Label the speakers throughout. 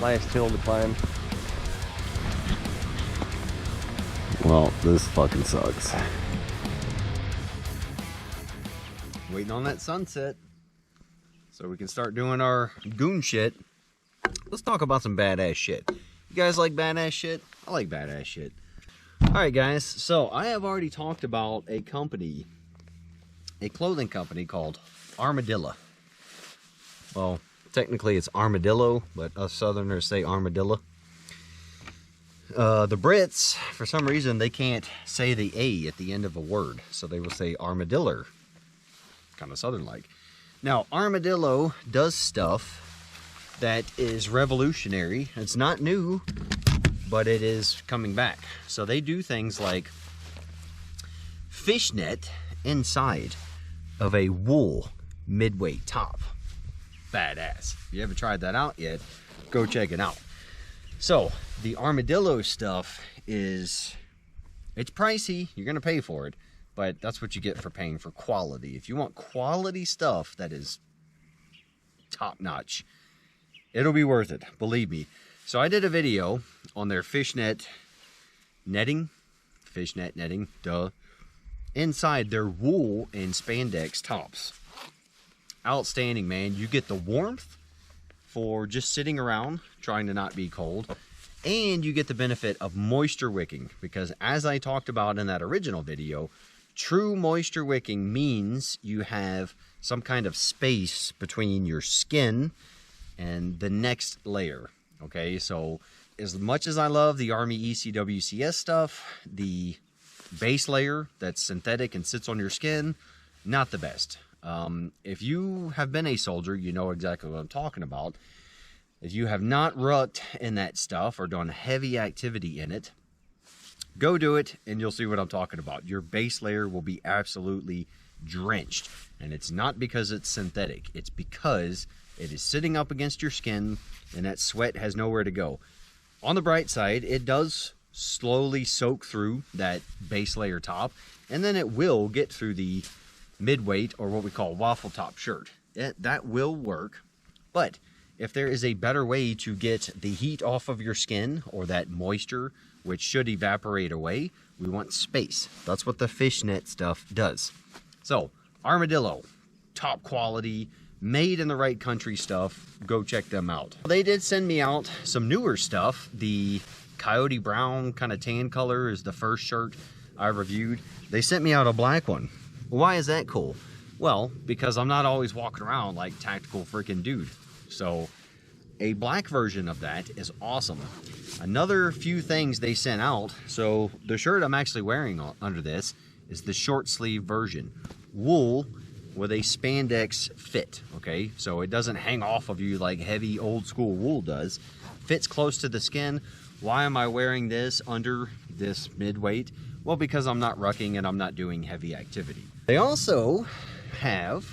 Speaker 1: Last hill to climb.
Speaker 2: Well, this fucking sucks.
Speaker 3: Waiting on that sunset so we can start doing our goon shit. Let's talk about some badass shit. You guys like badass shit? I like badass shit. Alright guys, so I have already talked about a company, a clothing company called Armadillo. Well, technically it's Armadillo, but us Southerners say Armadillo. The Brits, for some reason, they can't say the A at the end of a word, so they will say Armadillo. Kind of Southern-like. Now, Armadillo does stuff that is revolutionary. It's not new, but it is coming back. So they do things like fishnet inside of a wool midweight top. Badass. If you haven't tried that out yet, go check it out. So the Armadillo stuff it's pricey. You're gonna pay for it, but that's what you get for paying for quality. If you want quality stuff that is top notch, it'll be worth it, believe me. So I did a video on their fishnet netting, duh, inside their wool and spandex tops. Outstanding, man. You get the warmth for just sitting around trying to not be cold, and you get the benefit of moisture wicking, because as I talked about in that original video, true moisture wicking means you have some kind of space between your skin and the next layer. Okay, so as much as I love the Army ECWCS stuff, the base layer that's synthetic and sits on your skin, not the best. If you have been a soldier, you know exactly what I'm talking about. If you have not rucked in that stuff or done heavy activity in it, go do it and you'll see what I'm talking about. Your base layer will be absolutely drenched. And it's not because it's synthetic. It's because it is sitting up against your skin and that sweat has nowhere to go. On the bright side, it does slowly soak through that base layer top, and then it will get through the midweight, or what we call waffle top shirt. That will work. But if there is a better way to get the heat off of your skin, or that moisture, which should evaporate away, we want space. That's what the fishnet stuff does. So, Armadillo, top quality, made in the right country stuff. Go check them out. They did send me out some newer stuff. The coyote brown kind of tan color is the first shirt I reviewed. They sent me out a black one. Why is that cool? Well, because I'm not always walking around like tactical freaking dude. So a black version of that is awesome. Another few things they sent out. So the shirt I'm actually wearing under this is the short sleeve version. Wool with a spandex fit, okay? So it doesn't hang off of you like heavy old school wool does. Fits close to the skin. Why am I wearing this under this midweight? Well, because I'm not rucking and I'm not doing heavy activity. They also have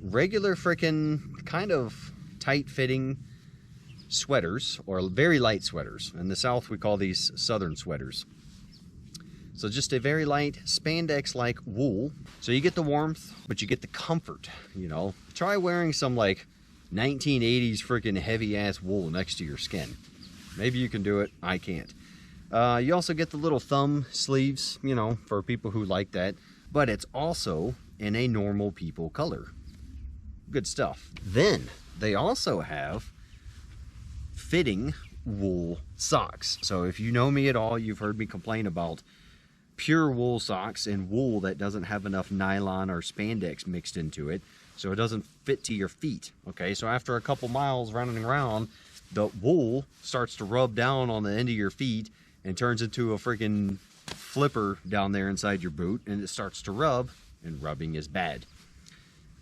Speaker 3: regular frickin' kind of tight-fitting sweaters, or very light sweaters. In the South, we call these Southern sweaters. So just a very light spandex-like wool. So you get the warmth, but you get the comfort, you know. Try wearing some like 1980s freaking heavy-ass wool next to your skin. Maybe you can do it. I can't. You also get the little thumb sleeves, you know, for people who like that. But it's also in a normal people color. Good stuff. Then they also have fitting wool socks. So if you know me at all, you've heard me complain about pure wool socks and wool that doesn't have enough nylon or spandex mixed into it, so it doesn't fit to your feet. Okay, so after a couple miles running around, the wool starts to rub down on the end of your feet and turns into a freaking flipper down there inside your boot, and it starts to rub, and rubbing is bad.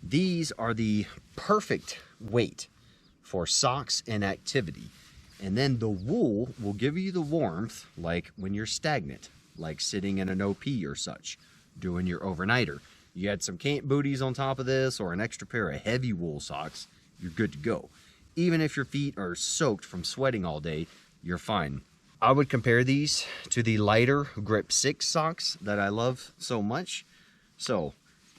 Speaker 3: These are the perfect weight for socks and activity. And then the wool will give you the warmth like when you're stagnant, like sitting in an OP or such, doing your overnighter. You add some camp booties on top of this, or an extra pair of heavy wool socks, you're good to go. Even if your feet are soaked from sweating all day, you're fine. I would compare these to the lighter Grip 6 socks that I love so much. So,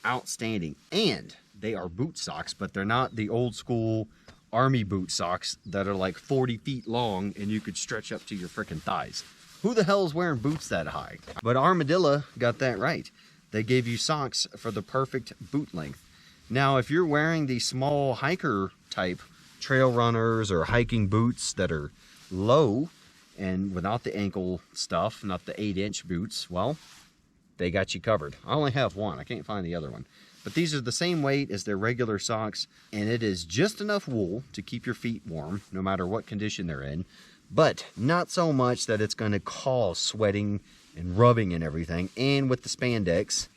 Speaker 3: outstanding. And they are boot socks, but they're not the old school army boot socks that are like 40 feet long and you could stretch up to your freaking thighs. Who the hell is wearing boots that high? But Armadillo got that right. They gave you socks for the perfect boot length. Now, if you're wearing the small hiker type trail runners or hiking boots that are low and without the ankle stuff, not the 8-inch boots, well, they got you covered. I only have one. I can't find the other one. But these are the same weight as their regular socks, and it is just enough wool to keep your feet warm, no matter what condition they're in, but not so much that it's going to cause sweating and rubbing and everything. And with the spandex,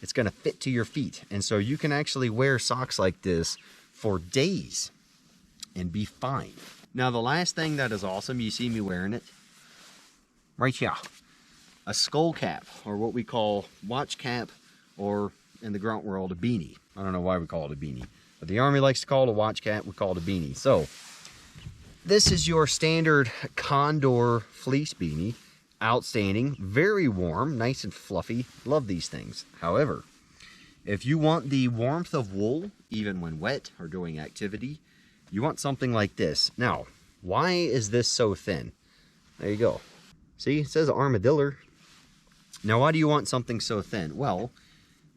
Speaker 3: it's going to fit to your feet. And so you can actually wear socks like this for days and be fine. Now, the last thing that is awesome, you see me wearing it right here. A skull cap, or what we call watch cap, or in the grunt world, a beanie. I don't know why we call it a beanie, but the Army likes to call it a watch cap. We call it a beanie. So this is your standard Condor fleece beanie. Outstanding, very warm, nice and fluffy. Love these things. However, if you want the warmth of wool, even when wet or doing activity, you want something like this. Now, why is this so thin? There you go. See, it says Armadillo. Now, why do you want something so thin? Well,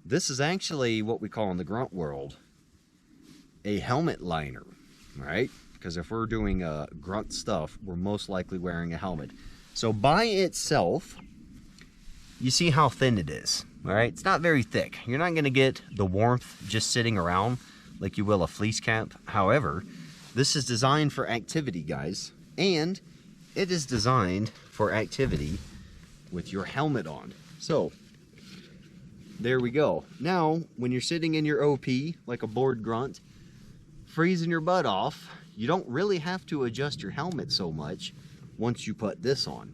Speaker 3: this is actually what we call in the grunt world a helmet liner, right? Because if we're doing grunt stuff, we're most likely wearing a helmet. So by itself, you see how thin it is, all right? It's not very thick. You're not gonna get the warmth just sitting around like you will a fleece cap. However, this is designed for activity, guys, and it is designed for activity with your helmet on. So there we go. Now, when you're sitting in your OP, like a bored grunt, freezing your butt off, you don't really have to adjust your helmet so much once you put this on.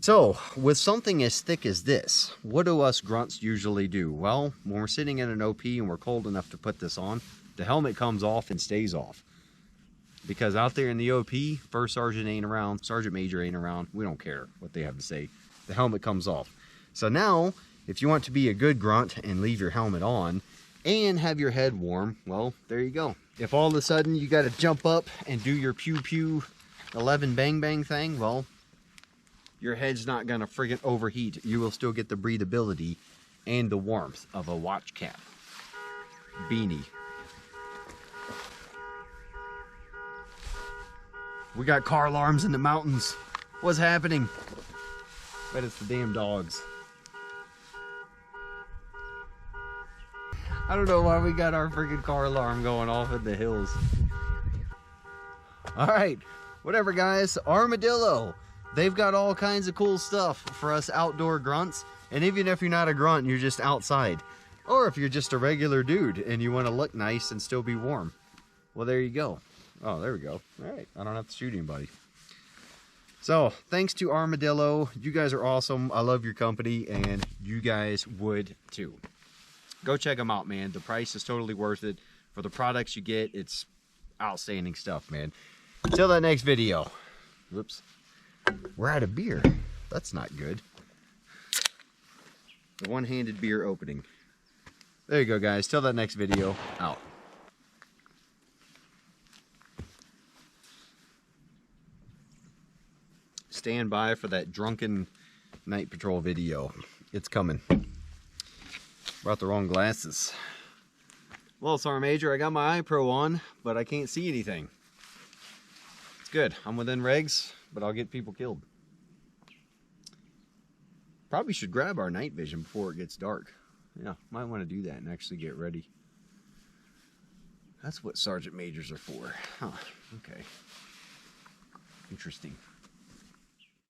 Speaker 3: So, with something as thick as this, what do us grunts usually do? Well, when we're sitting in an OP and we're cold enough to put this on, the helmet comes off and stays off. Because out there in the OP, first sergeant ain't around, sergeant major ain't around, we don't care what they have to say. The helmet comes off. So now, if you want to be a good grunt and leave your helmet on and have your head warm, well, there you go. If all of a sudden you got to jump up and do your pew pew 11 bang bang thing, well, your head's not gonna friggin' overheat. You will still get the breathability and the warmth of a watch cap beanie. We got car alarms in the mountains. What's happening? Bet it's the damn dogs. I don't know why we got our freaking car alarm going off in the hills. All right. Whatever, guys. Armadillo. They've got all kinds of cool stuff for us outdoor grunts. And even if you're not a grunt, you're just outside. Or if you're just a regular dude and you want to look nice and still be warm. Well, there you go. Oh, there we go. All right. I don't have to shoot anybody. So, thanks to Armadillo. You guys are awesome. I love your company, and you guys would too. Go check them out, man. The price is totally worth it. For the products you get, it's outstanding stuff, man. Until that next video. Whoops. We're out of beer. That's not good. The one-handed beer opening. There you go, guys. Till that next video. Out. Stand by for that drunken night patrol video. It's coming. Brought the wrong glasses. Well, Sergeant Major, I got my eye pro on, but I can't see anything. It's good. I'm within regs, but I'll get people killed. Probably should grab our night vision before it gets dark. Yeah, might want to do that and actually get ready. That's what Sergeant Majors are for. Huh, okay. Interesting.